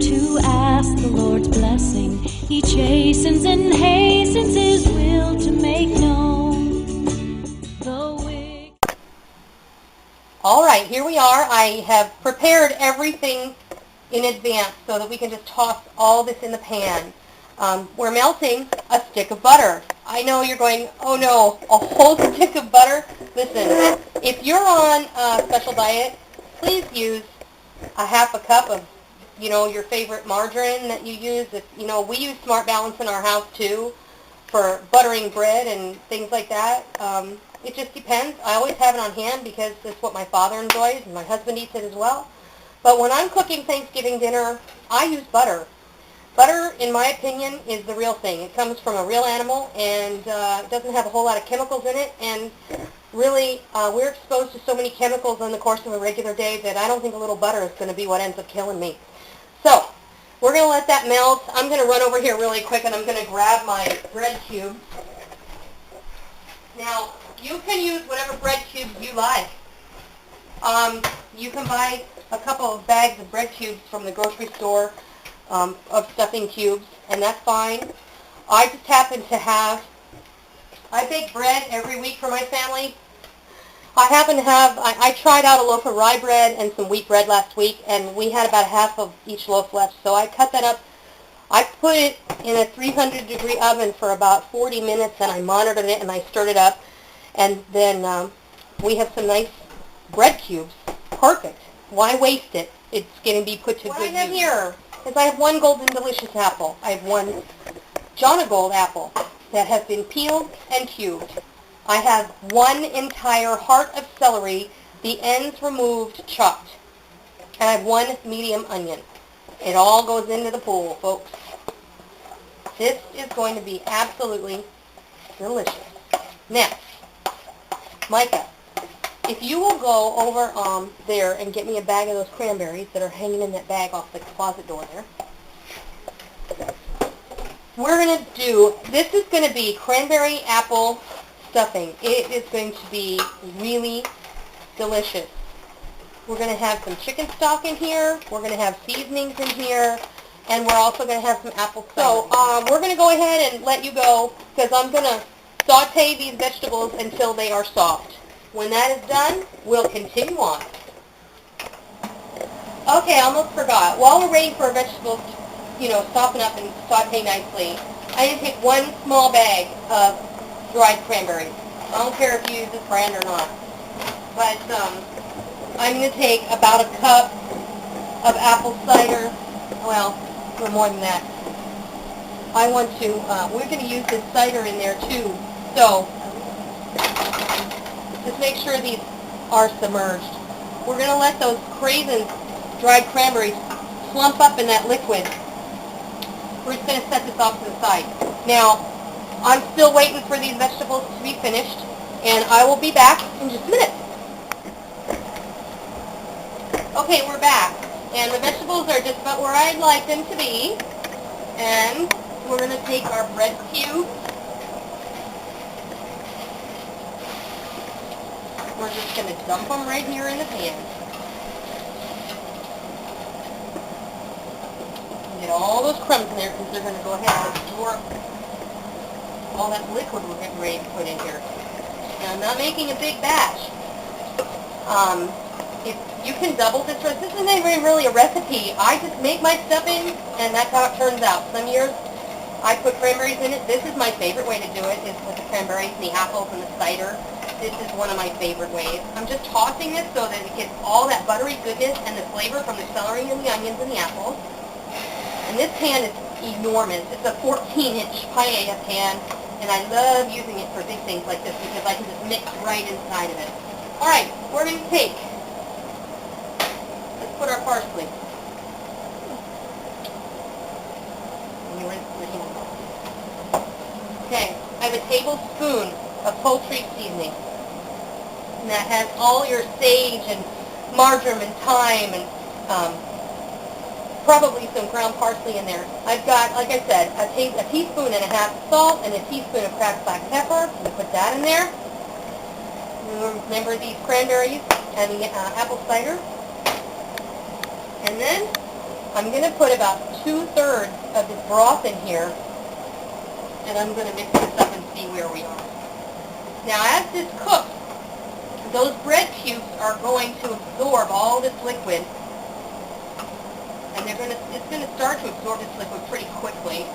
to ask the Lord's blessing. He chastens and hastens his will to make known the wicked. All right, here we are. I have prepared everything in advance so that we can just toss all this in the pan. We're melting a stick of butter. I know you're going, oh no, a whole stick of butter? Listen, if you're on a special diet, please use a half a cup of, your favorite margarine that you use. We use Smart Balance in our house too for buttering bread and things like that. It just depends. I always have it on hand because it's what my father enjoys and my husband eats it as well. But when I'm cooking Thanksgiving dinner, I use butter. Butter, in my opinion, is the real thing. It comes from a real animal, and it doesn't have a whole lot of chemicals in it. And really, we're exposed to so many chemicals in the course of a regular day that I don't think a little butter is going to be what ends up killing me. So we're going to let that melt. I'm going to run over here really quick, and I'm going to grab my bread cube. Now, you can use whatever bread cubes you like. You can buy a couple of bags of bread cubes from the grocery store of stuffing cubes, and that's fine. I just happen to have, I bake bread every week for my family. I happen to have, I tried out a loaf of rye bread and some wheat bread last week, and we had about half of each loaf left, so I cut that up. I put it in a 300-degree oven for about 40 minutes, and I monitored it, and I stirred it up, and then we have some nice bread cubes. Perfect. Why waste it? It's going to be put to good use. What I have here is I have one Golden Delicious apple. I have one Jonna Gold apple that has been peeled and cubed. I have one entire heart of celery, the ends removed, chopped. And I have one medium onion. It all goes into the pool, folks. This is going to be absolutely delicious. Next, Micah, if you will go over there and get me a bag of those cranberries that are hanging in that bag off the closet door there. We're going to do, this is going to be cranberry apple stuffing. It is going to be really delicious. We're going to have some chicken stock in here. We're going to have seasonings in here. And we're also going to have some apple cider. So we're going to go ahead and let you go because I'm going to saute these vegetables until they are soft. When that is done, we'll continue on. Okay, I almost forgot. While we're waiting for our vegetables to, soften up and saute nicely, I need to take one small bag of dried cranberries. I don't care if you use this brand or not. But I'm going to take about a cup of apple cider. Well, a little more than that. I want to, we're going to use this cider in there too. So just make sure these are submerged. We're going to let those craisins, dried cranberries, plump up in that liquid. We're just going to set this off to the side. Now, I'm still waiting for these vegetables to be finished, and I will be back in just a minute. Okay, we're back, and the vegetables are just about where I'd like them to be, and we're going to take our bread cube. We're just going to dump them right here in the pan. Get all those crumbs in there because they're going to go ahead and absorb all that liquid we're getting ready to put in here. Now, I'm not making a big batch. If you can double this recipe, this isn't even really a recipe. I just make my stuffing, and that's how it turns out. Some years I put cranberries in it. This is my favorite way to do it, is with the cranberries and the apples and the cider. This is one of my favorite ways. I'm just tossing this so that it gets all that buttery goodness and the flavor from the celery and the onions and the apples. And this pan is enormous. It's a 14-inch paella pan, and I love using it for big things like this because I can just mix right inside of it. All right, we're going to take, let's put our parsley. Okay, I have a tablespoon of poultry seasoning. And that has all your sage and marjoram and thyme and probably some ground parsley in there. I've got, like I said, a teaspoon and a half of salt and a teaspoon of cracked black pepper. I'm going to put that in there. Remember these cranberries and the apple cider. And then I'm going to put about 2/3 of this broth in here, and I'm going to mix this up and see where we are. Now, as this cooks, those bread cubes are going to absorb all this liquid, and it's going to start to absorb this liquid pretty quickly.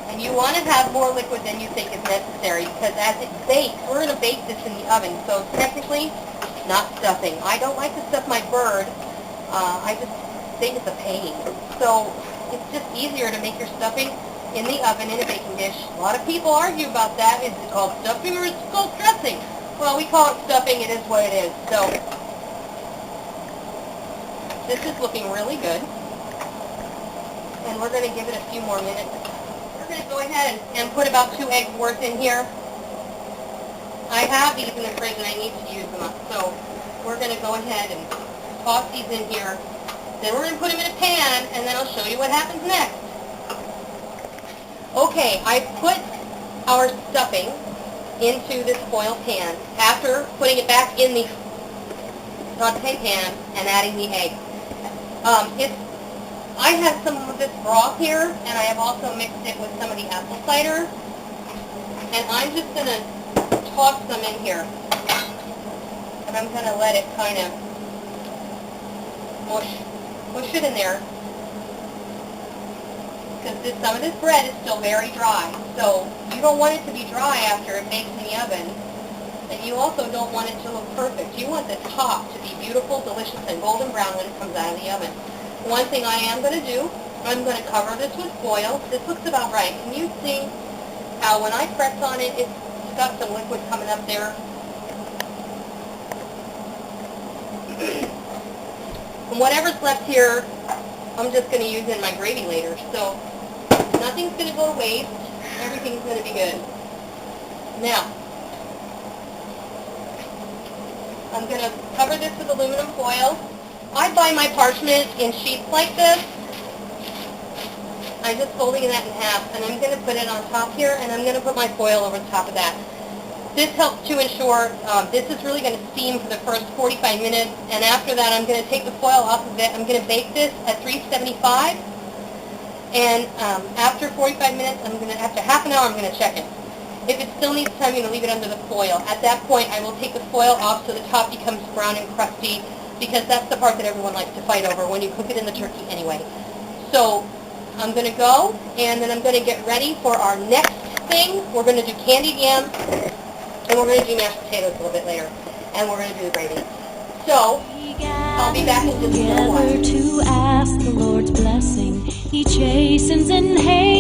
And you want to have more liquid than you think is necessary, because as it bakes, we're going to bake this in the oven, so technically, not stuffing. I don't like to stuff my bird. I just think it's a pain. So it's just easier to make your stuffing in the oven in a baking dish. A lot of people argue about that. Is it called stuffing or is it called dressing? Well, we call it stuffing. It is what it is. So this is looking really good. And we're going to give it a few more minutes. We're going to go ahead and put about 2 eggs worth in here. I have these in the fridge and I need to use them up. So we're going to go ahead and toss these in here. Then we're going to put them in a pan, and then I'll show you what happens next. Okay, I put our stuffing into this foil pan after putting it back in the saute pan and adding the egg. I have some of this broth here, and I have also mixed it with some of the apple cider, and I'm just going to toss them in here, and I'm going to let it kind of push it in there, because some of this bread is still very dry, so you don't want it to be dry after it bakes in the oven, and you also don't want it to look perfect. You want the top to be beautiful, delicious, and golden brown when it comes out of the oven. One thing I am going to do, I'm going to cover this with foil. This looks about right. Can you see how when I press on it, it's got some liquid coming up there? And whatever's left here, I'm just going to use in my gravy later. So nothing's going to go to waste. Everything's going to be good. Now, I'm going to cover this with aluminum foil. I buy my parchment in sheets like this. I'm just folding that in half, and I'm going to put it on top here, and I'm going to put my foil over the top of that. This helps to ensure this is really going to steam for the first 45 minutes, and after that I'm going to take the foil off of it. I'm going to bake this at 375, and after 45 minutes, after half an hour, I'm going to check it. If it still needs time, I'm going to leave it under the foil. At that point, I will take the foil off so the top becomes brown and crusty, because that's the part that everyone likes to fight over when you cook it in the turkey anyway. So I'm going to go, and then I'm going to get ready for our next thing. We're going to do candied yam. And we're going to do mashed potatoes a little bit later. And we're going to do the gravy. So, I'll be back in just a little while. To ask the Lord's blessing. He chastens and hates.